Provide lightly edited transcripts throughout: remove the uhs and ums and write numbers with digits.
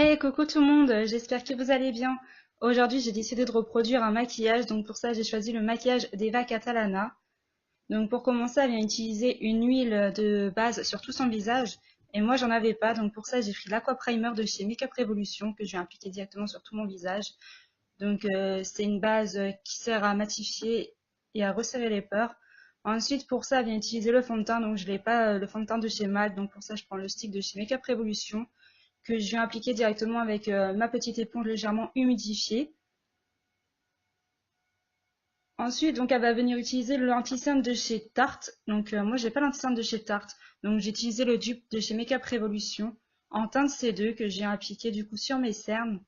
Hey, coucou tout le monde, j'espère que vous allez bien. Aujourd'hui, j'ai décidé de reproduire un maquillage, donc pour ça, j'ai choisi le maquillage d'Eva Catalana. Donc pour commencer, elle vient utiliser une huile de base sur tout son visage, et moi, j'en avais pas, donc pour ça, j'ai pris l'Aqua Primer de chez Makeup Revolution, que je vais appliquer directement sur tout mon visage. Donc c'est une base qui sert à matifier et à resserrer les pores. Ensuite, pour ça, elle vient utiliser le fond de teint, donc je n'ai pas le fond de teint de chez MAC, donc pour ça, je prends le stick de chez Makeup Revolution que je viens appliquer directement avec ma petite éponge légèrement humidifiée. Ensuite, donc, elle va venir utiliser le l'anti-cerne de chez Tarte. Donc, moi, j'ai pas l'anti-cerne de chez Tarte. Donc, j'ai utilisé le dupe de chez Makeup Revolution en teinte C2 que j'ai appliqué du coup sur mes cernes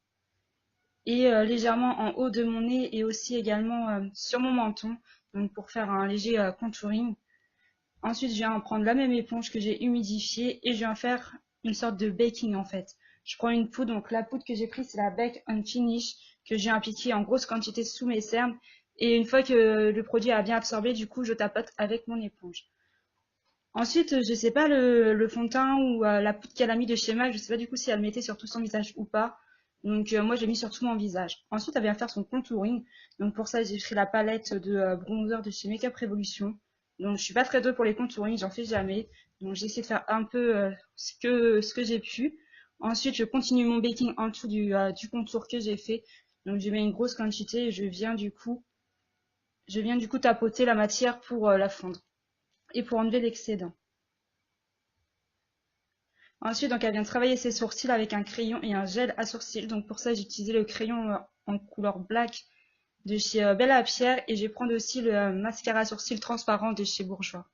et légèrement en haut de mon nez et aussi également sur mon menton. Donc, pour faire un léger contouring. Ensuite, je viens prendre la même éponge que j'ai humidifiée et je viens faire une sorte de baking en fait. Je prends une poudre, donc la poudre que j'ai prise, c'est la Bake and Finish que j'ai appliquée en grosse quantité sous mes cernes. Et une fois que le produit a bien absorbé, du coup, je tapote avec mon éponge. Ensuite, je sais pas le fond de teint ou la poudre qu'elle a mis de chez MAC, je sais pas du coup si elle le mettait sur tout son visage ou pas. Donc moi, j'ai mis sur tout mon visage. Ensuite, elle vient faire son contouring. Donc pour ça, j'ai pris la palette de bronzer de chez Makeup Revolution. Donc je suis pas très douée pour les contourings, j'en fais jamais. Donc j'ai essayé de faire un peu ce que j'ai pu. Ensuite, je continue mon baking en dessous du contour que j'ai fait. Donc je mets une grosse quantité et je viens du coup tapoter la matière pour la fondre et pour enlever l'excédent. Ensuite, donc, elle vient travailler ses sourcils avec un crayon et un gel à sourcils. Donc, pour ça, j'ai utilisé le crayon en couleur black de chez Bella Pierre et je vais prendre aussi le mascara à sourcils transparent de chez Bourjois.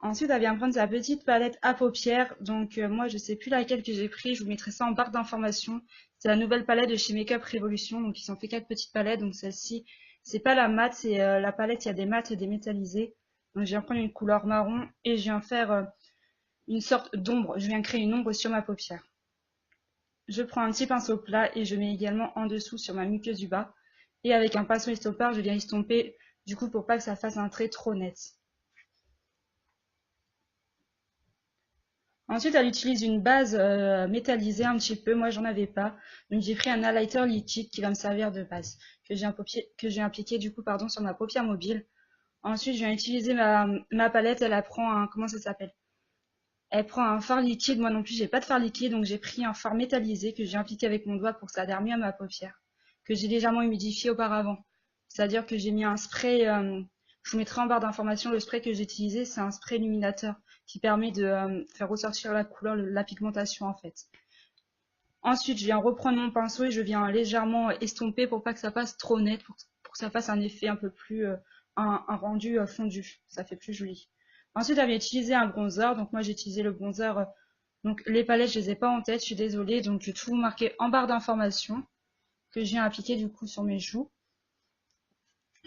Ensuite, elle vient prendre sa petite palette à paupières. Donc, moi, je sais plus laquelle que j'ai pris. Je vous mettrai ça en barre d'informations. C'est la nouvelle palette de chez Makeup Revolution. Donc, ils ont fait 4 petites palettes. Donc, celle-ci, c'est pas la mat, c'est la palette. Il y a des mats et des métallisés. Donc, je viens prendre une couleur marron et je viens faire une sorte d'ombre. Je viens créer une ombre sur ma paupière. Je prends un petit pinceau plat et je mets également en dessous sur ma muqueuse du bas. Et avec un pinceau estompeur, je viens estomper du coup pour pas que ça fasse un trait trop net. Ensuite, elle utilise une base métallisée un petit peu. Moi, j'en avais pas. Donc, j'ai pris un highlighter liquide qui va me servir de base, que j'ai appliqué du coup, pardon, sur ma paupière mobile. Ensuite, je viens utiliser ma palette. Elle prend un, comment ça s'appelle? Elle prend un fard liquide. Moi non plus, j'ai pas de fard liquide, donc j'ai pris un fard métallisé que j'ai appliqué avec mon doigt pour que ça adhère mieux à ma paupière, que j'ai légèrement humidifié auparavant. C'est-à-dire que j'ai mis un spray, je vous mettrai en barre d'informations le spray que j'ai utilisé, c'est un spray illuminateur qui permet de faire ressortir la couleur, la pigmentation en fait. Ensuite, je viens reprendre mon pinceau et je viens légèrement estomper pour pas que ça fasse trop net, pour que ça fasse un effet un peu plus, un rendu fondu. Ça fait plus joli. Ensuite, elle vient utiliser un bronzer. Donc moi, j'ai utilisé le bronzer. Donc les palettes, je les ai pas en tête, je suis désolée. Donc je vais tout vous marquer en barre d'informations que je viens appliquer du coup sur mes joues.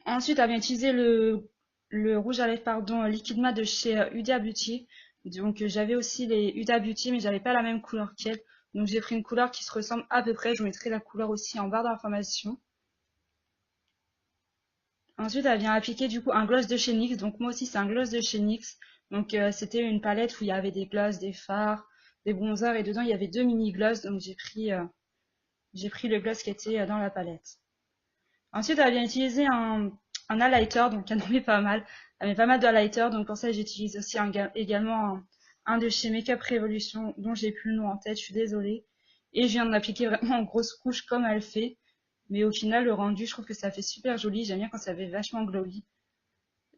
Ensuite, elle vient utiliser le rouge à lèvres pardon, Liquid Matte de chez Huda Beauty. Donc j'avais aussi les Huda Beauty, mais j'avais pas la même couleur qu'elle. Donc j'ai pris une couleur qui se ressemble à peu près. Je vous mettrai la couleur aussi en barre d'informations. Ensuite, elle vient appliquer du coup un gloss de chez NYX. Donc moi aussi, c'est un gloss de chez NYX. Donc c'était une palette où il y avait des gloss, des fards, des bronzers et dedans il y avait 2 mini-gloss. Donc j'ai pris le gloss qui était dans la palette. Ensuite, elle vient utiliser un highlighter, donc elle en met pas mal. Elle met pas mal de highlighter, donc pour ça j'utilise aussi également un de chez Makeup Revolution, dont j'ai plus le nom en tête, je suis désolée. Et je viens de m'appliquer vraiment en grosse couche comme elle fait. Mais au final, le rendu, je trouve que ça fait super joli. J'aime bien quand ça fait vachement glowy.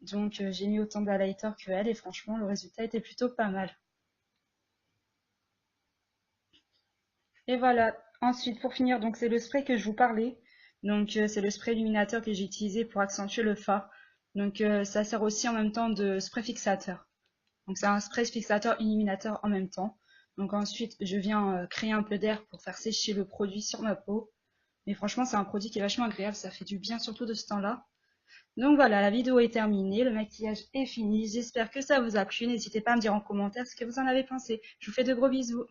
Donc j'ai mis autant d'highlighter que elle et franchement, le résultat était plutôt pas mal. Et voilà. Ensuite, pour finir, donc c'est le spray que je vous parlais. Donc c'est le spray illuminateur que j'ai utilisé pour accentuer le fard. Donc ça sert aussi en même temps de spray fixateur. Donc c'est un spray fixateur illuminateur en même temps. Donc ensuite, je viens créer un peu d'air pour faire sécher le produit sur ma peau. Mais franchement, c'est un produit qui est vachement agréable, ça fait du bien surtout de ce temps-là. Donc voilà, la vidéo est terminée, le maquillage est fini. J'espère que ça vous a plu. N'hésitez pas à me dire en commentaire ce que vous en avez pensé. Je vous fais de gros bisous.